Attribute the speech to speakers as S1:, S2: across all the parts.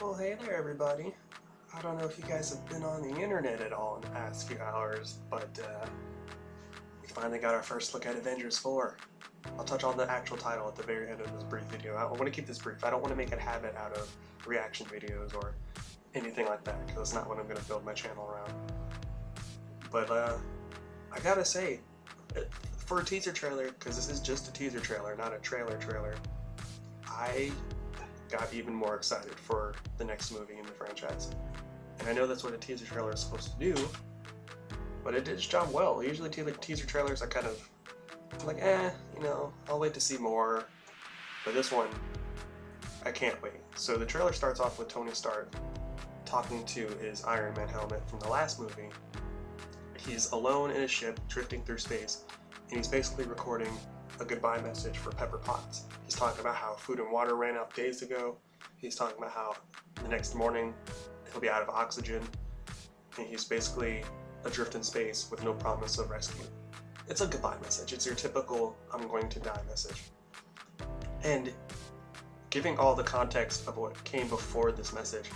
S1: Well, hey there, everybody. I don't know if you guys have been on the internet at all in the past few hours, but we finally got our first look at Avengers 4. I'll touch on the actual title at the very end of this brief video. I want to keep this brief. I don't want to make a habit out of reaction videos or anything like that, because that's not what I'm going to build my channel around. But I gotta say, for a teaser trailer, because this is just a teaser trailer, not a trailer, I got even more excited for the next movie in the franchise. And I know that's what a teaser trailer is supposed to do, but it did its job well. Usually teaser trailers are kind of like, you know, I'll wait to see more. But this one, I can't wait. So the trailer starts off with Tony Stark talking to his Iron Man helmet from the last movie. He's alone in a ship drifting through space, and he's basically recording a goodbye message for Pepper Potts. He's talking about how food and water ran out days ago. He's talking about how the next morning he'll be out of oxygen, and he's basically adrift in space with no promise of rescue. It's a goodbye message. It's your typical I'm going to die message. And giving all the context of what came before this message,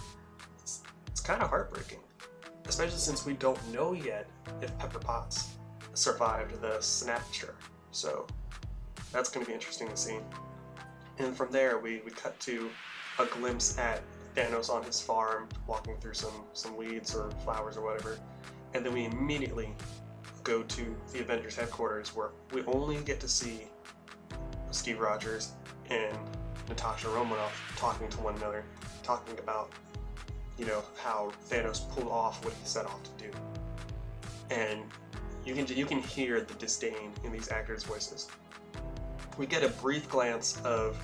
S1: it's kind of heartbreaking, especially since we don't know yet if Pepper Potts survived the snatcher. So that's going to be interesting to see. And from there, we cut to a glimpse at Thanos on his farm, walking through some weeds or flowers or whatever. And then we immediately go to the Avengers headquarters, where we only get to see Steve Rogers and Natasha Romanoff talking to one another, talking about, you know, how Thanos pulled off what he set off to do. And you can hear the disdain in these actors' voices. We get a brief glance of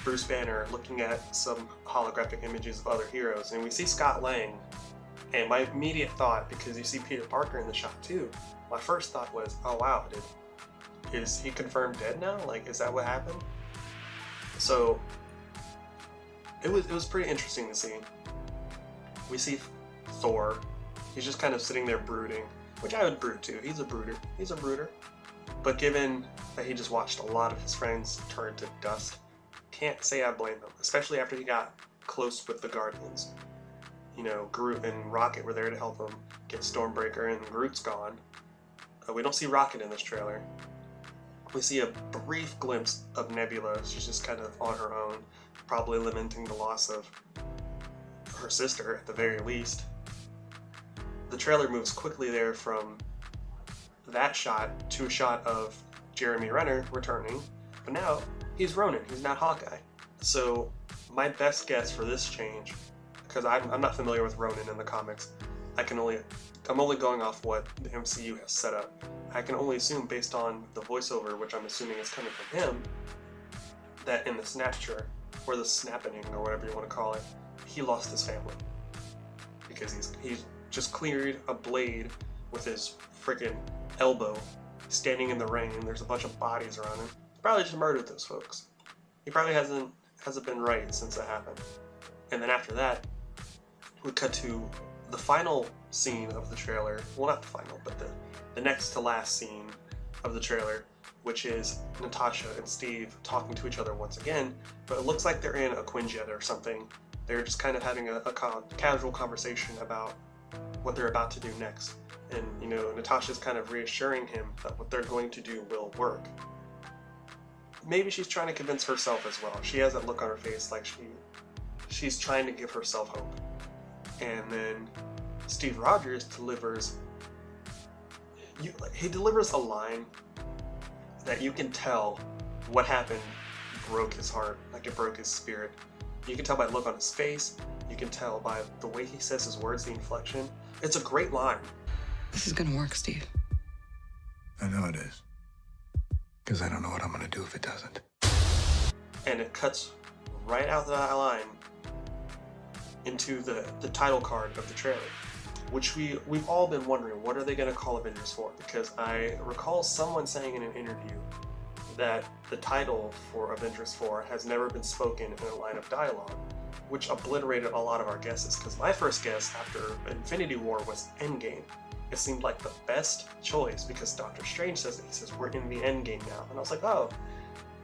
S1: Bruce Banner looking at some holographic images of other heroes, and we see Scott Lang. And my immediate thought, because you see Peter Parker in the shot too, my first thought was, oh wow, is he confirmed dead now? Like, is that what happened? So it was pretty interesting to see. We see Thor. He's just kind of sitting there brooding, which I would brood too. He's a brooder. But given that he just watched a lot of his friends turn to dust, can't say I blame him, especially after he got close with the Guardians. You know, Groot and Rocket were there to help him get Stormbreaker, and Groot's gone. We don't see Rocket in this trailer. We see a brief glimpse of Nebula. She's just kind of on her own, probably lamenting the loss of her sister at the very least. The trailer moves quickly there from that shot to a shot of Jeremy Renner returning, but now he's Ronin, he's not Hawkeye. So my best guess for this change, because I'm not familiar with Ronin in the comics, I'm only going off what the MCU has set up. I can only assume, based on the voiceover, which I'm assuming is coming from him, that in the Snatcher, or the Snappening, or whatever you want to call it, he lost his family. Because he's just cleared a blade with his freaking elbow, standing in the rain. There's a bunch of bodies around him. He probably just murdered those folks. He probably hasn't been right since that happened. And then after that, we cut to the final scene of the trailer. Well, not the final, but the next to last scene of the trailer, which is Natasha and Steve talking to each other once again, but it looks like they're in a Quinjet or something. They're just kind of having a casual conversation about what they're about to do next. And, you know, Natasha's kind of reassuring him that what they're going to do will work. Maybe she's trying to convince herself as well. She has that look on her face like she's trying to give herself hope. And then Steve Rogers delivers, he delivers a line that you can tell what happened broke his heart, like it broke his spirit. You can tell by the look on his face, you can tell by the way he says his words, the inflection. It's a great line.
S2: This is gonna work, Steve.
S3: I know it is. Because I don't know what I'm gonna do if it doesn't.
S1: And it cuts right out that line into the title card of the trailer, which we've all been wondering, what are they gonna call Avengers 4? Because I recall someone saying in an interview that the title for Avengers 4 has never been spoken in a line of dialogue, which obliterated a lot of our guesses, because my first guess after Infinity War was Endgame. It seemed like the best choice because Doctor Strange says it. He says, we're in the Endgame now. And I was like, oh,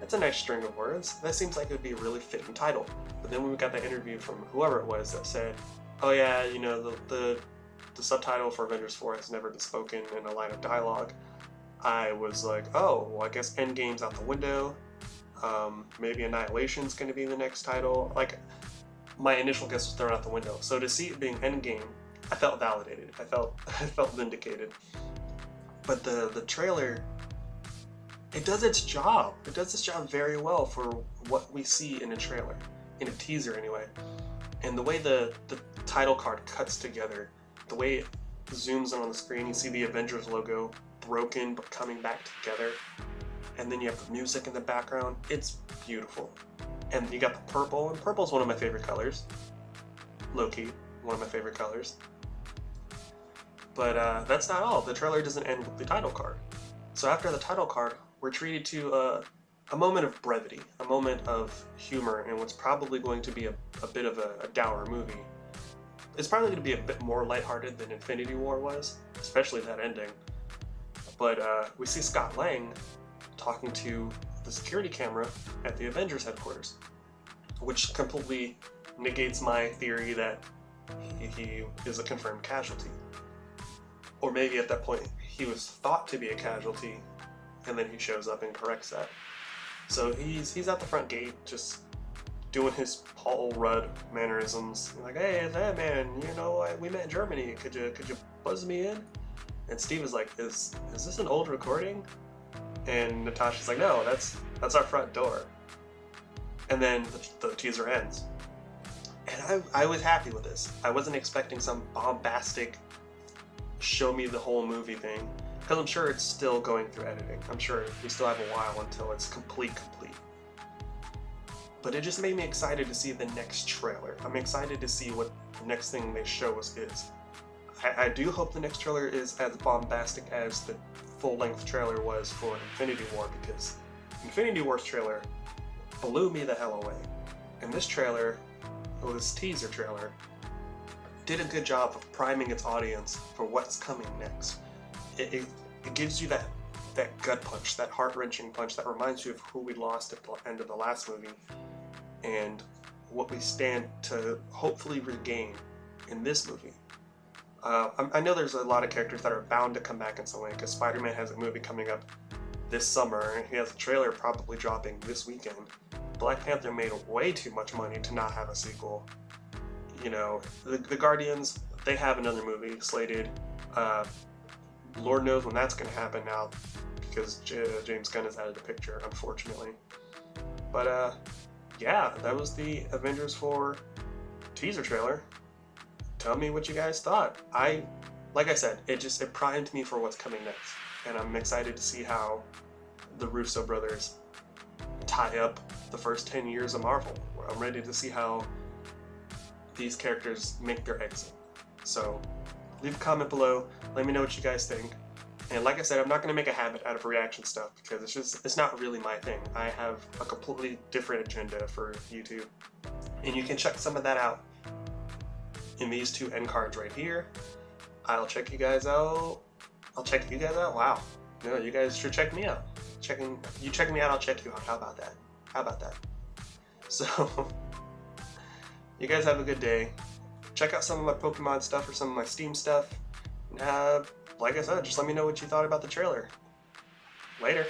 S1: that's a nice string of words. That seems like it would be a really fitting title. But then when we got that interview from whoever it was that said, oh yeah, you know, the subtitle for Avengers 4 has never been spoken in a line of dialogue, I was like, oh, well, I guess Endgame's out the window. Maybe Annihilation's going to be the next title. Like, my initial guess was thrown out the window. So to see it being Endgame, I felt validated. I felt vindicated. But the trailer, it does its job. It does its job very well for what we see in a trailer, in a teaser anyway. And the way the title card cuts together, the way it zooms in on the screen, you see the Avengers logo broken but coming back together, and then you have the music in the background. It's beautiful. And you got the purple, and purple's one of my favorite colors. Low-key, one of my favorite colors. But that's not all. The trailer doesn't end with the title card. So after the title card, we're treated to a moment of brevity, a moment of humor in what's probably going to be a bit of a dour movie. It's probably going to be a bit more lighthearted than Infinity War was, especially that ending. But we see Scott Lang talking to the security camera at the Avengers headquarters, which completely negates my theory that he is a confirmed casualty. Or maybe at that point he was thought to be a casualty, and then he shows up and corrects that. So he's at the front gate, just doing his Paul Rudd mannerisms, like, hey man, you know, we met in Germany. Could you buzz me in? And Steve is like, is this an old recording? And Natasha's like, no, that's our front door. And then the teaser ends. And I was happy with this. I wasn't expecting some bombastic show me the whole movie thing, because I'm sure it's still going through editing. I'm sure we still have a while until it's complete. But it just made me excited to see the next trailer. I'm excited to see what the next thing they show us is. I do hope the next trailer is as bombastic as the full-length trailer was for Infinity War, because Infinity War's trailer blew me the hell away. And this trailer, or this teaser trailer, did a good job of priming its audience for what's coming next. It gives you that gut punch, that heart-wrenching punch that reminds you of who we lost at the end of the last movie, and what we stand to hopefully regain in this movie. I know there's a lot of characters that are bound to come back in some way, because Spider-Man has a movie coming up this summer, and he has a trailer probably dropping this weekend. Black Panther made way too much money to not have a sequel. You know, the Guardians, they have another movie slated. Lord knows when that's going to happen now, because James Gunn is out of the picture, unfortunately. But yeah, that was the Avengers 4 teaser trailer. Tell me what you guys thought. Like I said, it primed me for what's coming next, and I'm excited to see how the Russo brothers tie up the first 10 years of Marvel. I'm ready to see how these characters make their exit. So leave a comment below, let me know what you guys think. And like I said, I'm not going to make a habit out of reaction stuff, because it's not really my thing. I have a completely different agenda for YouTube. And you can check some of that out in these two end cards right here. I'll check you guys out. I'll check you guys out. Wow. No, you guys should check me out. You check me out, I'll check you out. How about that? How about that? So, you guys have a good day. Check out some of my Pokemon stuff or some of my Steam stuff. Like I said, just let me know what you thought about the trailer. Later.